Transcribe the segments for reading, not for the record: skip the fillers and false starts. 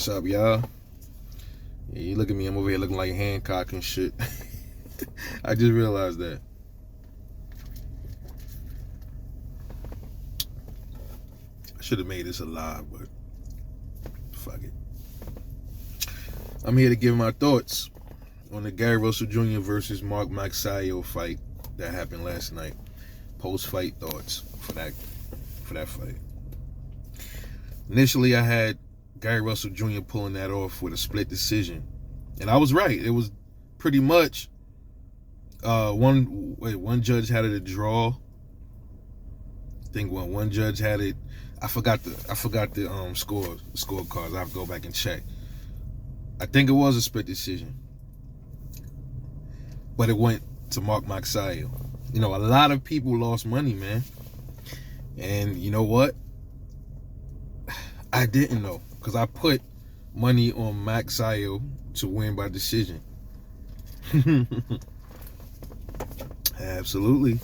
What's up, y'all? Yeah, you look at me, I'm over here looking like Hancock and shit. I just realized that. I should have made this a live, but fuck it. I'm here to give my thoughts on the Gary Russell Jr. versus Magsayo fight that happened last night. Post-fight thoughts for that fight. Initially, I had Gary Russell Jr. pulling that off with a split decision, and I was right. It was pretty much one judge had it a draw. I think one judge had it. I forgot the scorecards. I have to go back and check. I think it was a split decision, but it went to Magsayo. You know, a lot of people lost money, man. And you know what? I didn't know, because I put money on Magsayo to win by decision. Absolutely.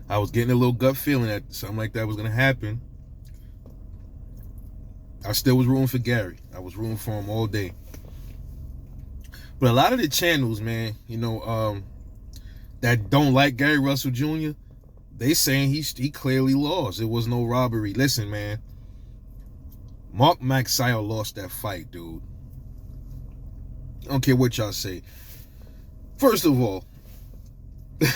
I was getting a little gut feeling that something like that was going to happen. I still was rooting for Gary. I was rooting for him all day. But a lot of the channels, man, you know, that don't like Gary Russell Jr., they saying he clearly lost. It was no robbery. Listen, man. Magsayo lost that fight, dude. I don't care what y'all say. First of all, all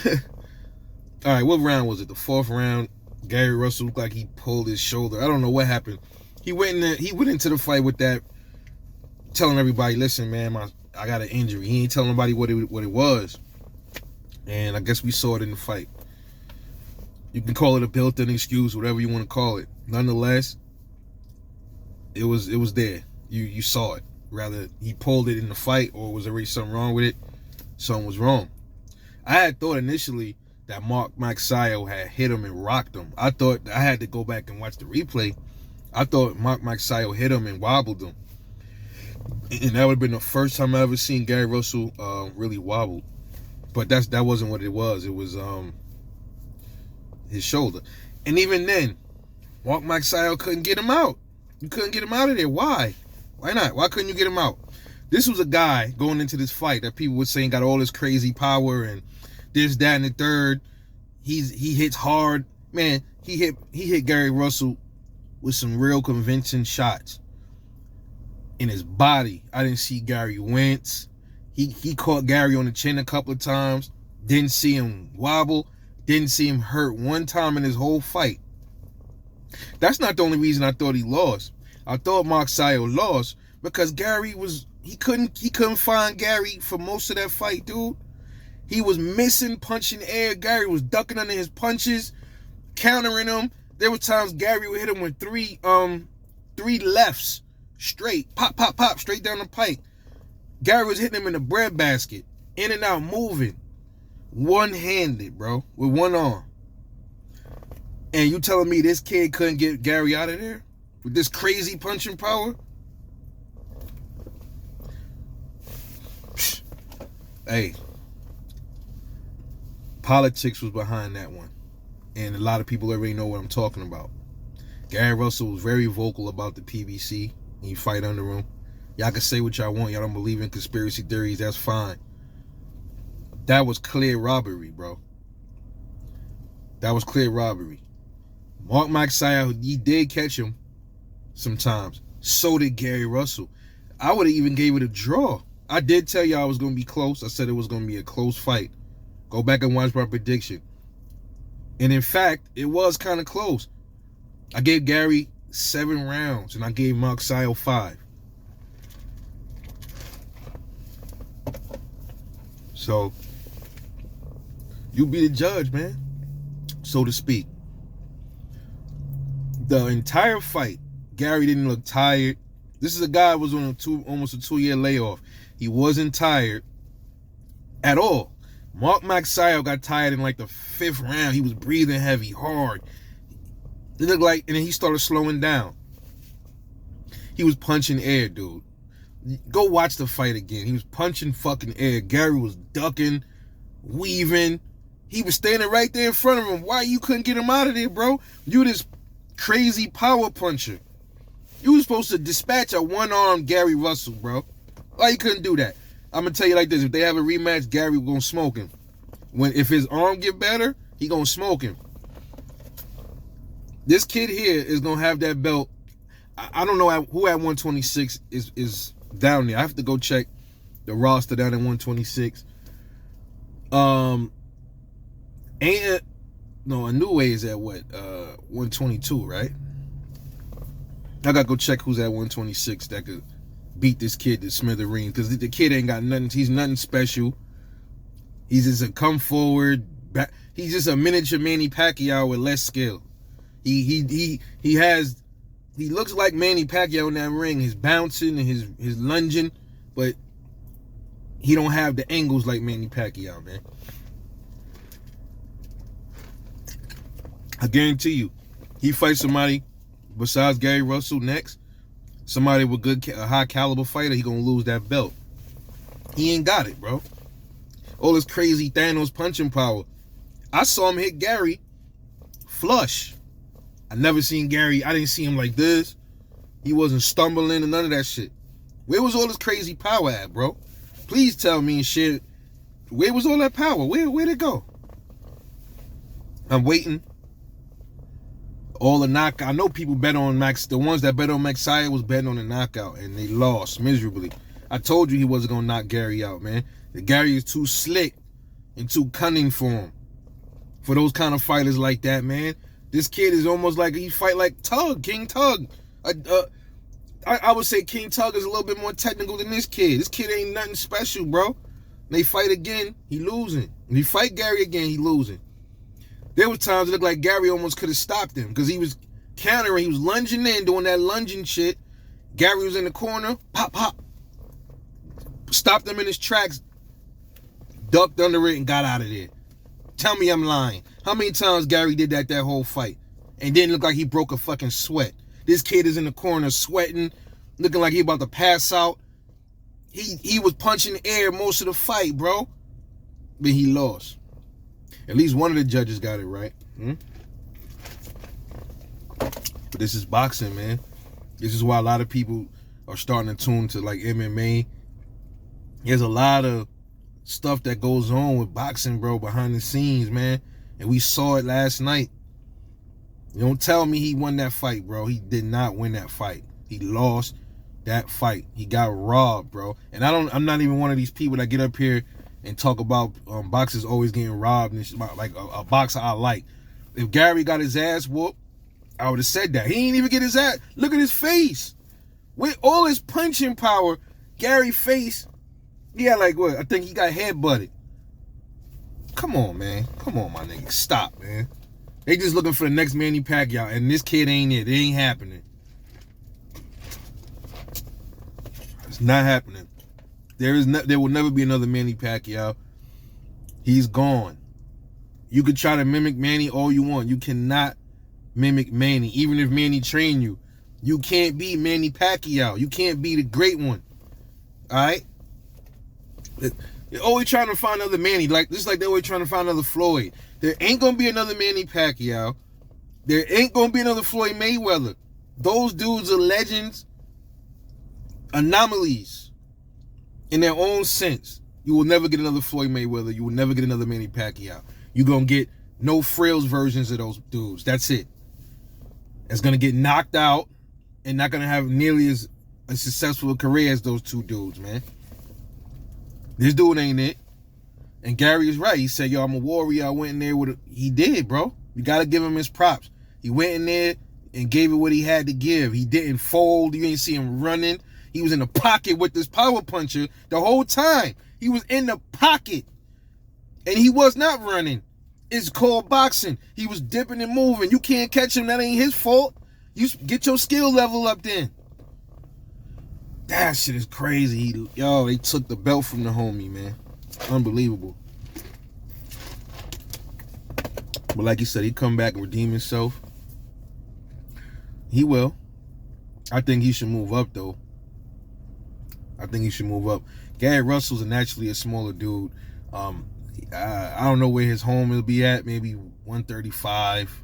right, what round was it? The fourth round. Gary Russell looked like he pulled his shoulder. I don't know what happened. He went into the fight with that, telling everybody, "Listen, man, I got an injury." He ain't telling nobody what it was, and I guess we saw it in the fight. You can call it a built-in excuse, whatever you want to call it. Nonetheless, it was there. You saw it. Rather, he pulled it in the fight, or was there really something wrong with it? Something was wrong. I had thought initially that Magsayo had hit him and rocked him. I thought I had to go back and watch the replay. I thought Magsayo hit him and wobbled him. And that would have been the first time I ever seen Gary Russell really wobble. But that wasn't what it was. It was his shoulder. And even then, Magsayo couldn't get him out. You couldn't get him out of there. Why? Why not? Why couldn't you get him out? This was a guy going into this fight that people were saying got all this crazy power and this, that, and the third. He hits hard. Man, he hit Gary Russell with some real convincing shots in his body. I didn't see Gary wince. He caught Gary on the chin a couple of times. Didn't see him wobble. Didn't see him hurt one time in his whole fight. That's not the only reason I thought he lost. I thought Magsayo lost because Gary he couldn't find Gary for most of that fight, dude. He was missing punching air. Gary was ducking under his punches, countering him. There were times Gary would hit him with three lefts straight, pop, pop, pop, straight down the pike. Gary was hitting him in the breadbasket, in and out, moving, one-handed, bro, with one arm. And you telling me this kid couldn't get Gary out of there with this crazy punching power? Hey, politics was behind that one. And a lot of people already know what I'm talking about. Gary Russell was very vocal about the PBC. He fight under him. Y'all can say what y'all want. Y'all don't believe in conspiracy theories. That's fine. That was clear robbery, bro. That was clear robbery. Magsayo, he did catch him sometimes. So did Gary Russell. I would have even gave it a draw. I did tell y'all it was going to be close. I said it was going to be a close fight. Go back and watch my prediction. And in fact, it was kind of close. I gave Gary 7 rounds, and I gave Magsayo 5. So, you be the judge, man, so to speak. The entire fight, Gary didn't look tired. This is a guy who was on almost a 2-year layoff. He wasn't tired at all. Magsayo got tired in like the 5th round. He was breathing heavy, hard. It looked like, and then he started slowing down. He was punching air, dude. Go watch the fight again. He was punching fucking air. Gary was ducking, weaving. He was standing right there in front of him. Why you couldn't get him out of there, bro? You this crazy power puncher. You was supposed to dispatch a one-armed Gary Russell, bro. Why you couldn't do that? I'm gonna tell you like this: if they have a rematch, Gary gonna smoke him. If his arm get better, he gonna smoke him. This kid here is gonna have that belt. I don't know who at 126 is down there. I have to go check the roster down at 126. A new way is at what? 122, right? I gotta go check who's at 126 that could beat this kid to smithereens, because the kid ain't got nothing. He's nothing special. He's just a come forward. He's just a miniature Manny Pacquiao with less skill. He looks like Manny Pacquiao in that ring. His bouncing and his lunging, but he don't have the angles like Manny Pacquiao, man. I guarantee you, he fights somebody besides Gary Russell next, somebody with a high caliber fighter, he gonna lose that belt. He ain't got it, bro. All this crazy Thanos punching power. I saw him hit Gary flush. I never seen Gary. I didn't see him like this. He wasn't stumbling and none of that shit. Where was all this crazy power at, bro? Please tell me and shit. Where was all that power? Where'd it go? I'm waiting. All the knockout. I know people bet on the ones that bet on Magsayo was betting on the knockout, and they lost miserably. I told you he wasn't gonna knock Gary out, man. Gary is too slick and too cunning for him. For those kind of fighters like that, man. This kid is almost like he fight like Tug, King Tug. I would say King Tug is a little bit more technical than this kid. This kid ain't nothing special, bro. They fight again, he losing. When he fight Gary again, he losing. There was times it looked like Gary almost could have stopped him because he was countering, he was lunging in, doing that lunging shit. Gary was in the corner, pop, pop. Stopped him in his tracks, ducked under it, and got out of there. Tell me I'm lying. How many times Gary did that whole fight and didn't look like he broke a fucking sweat? This kid is in the corner sweating, looking like he about to pass out. He was punching the air most of the fight, bro. But he lost. At least one of the judges got it right. But this is boxing, man. This is why a lot of people are starting to tune to like MMA. There's a lot of stuff that goes on with boxing, bro, behind the scenes, man. And we saw it last night. You don't tell me he won that fight, bro. He did not win that fight. He lost that fight. He got robbed, bro. And I'm not even one of these people that get up here and talk about boxers always getting robbed and shit, like a boxer I like. If Gary got his ass whooped, I would have said that. He ain't even get his ass. Look at his face. With all his punching power, Gary's face, he had like what? I think he got headbutted. Come on, man. Come on, my nigga. Stop, man. They just looking for the next Manny Pacquiao, and this kid ain't it. It ain't happening. It's not happening. There will never be another Manny Pacquiao. He's gone. You could try to mimic Manny all you want. You cannot mimic Manny. Even if Manny trained you, you can't be Manny Pacquiao. You can't be the great one. All right? They're always trying to find another Manny. Just like they're always trying to find another Floyd. There ain't going to be another Manny Pacquiao. There ain't going to be another Floyd Mayweather. Those dudes are legends. Anomalies. In their own sense. You will never get another Floyd Mayweather. You will never get another Manny Pacquiao. You're going to get no frills versions of those dudes. That's it. It's going to get knocked out and not going to have nearly as a successful career as those two dudes, man. This dude ain't it. And Gary is right. He said, yo, I'm a warrior. I went in there with he did, bro. You got to give him his props. He went in there and gave it what he had to give. He didn't fold. You ain't see him running. He was in the pocket with this power puncher the whole time. He was in the pocket. And he was not running. It's called boxing. He was dipping and moving. You can't catch him. That ain't his fault. You get your skill level up then. That shit is crazy. They took the belt from the homie, man. Unbelievable. But like you said, he come back and redeem himself. He will. I think he should move up, though. I think he should move up. Gary Russell's naturally a smaller dude. I don't know where his home will be at. Maybe 135.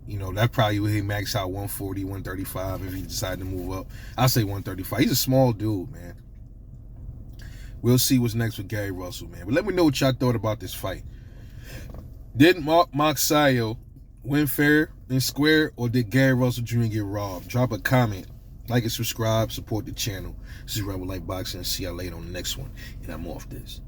You know, that probably would hit max out 140, 135 if he decided to move up. I'll say 135. He's a small dude, man. We'll see what's next with Gary Russell, man. But let me know what y'all thought about this fight. Did Magsayo win fair and square, or did Gary Russell Jr. get robbed? Drop a comment, like and subscribe, support the channel. This is Rebel Light Boxing. See y'all later on the next one. And I'm off this.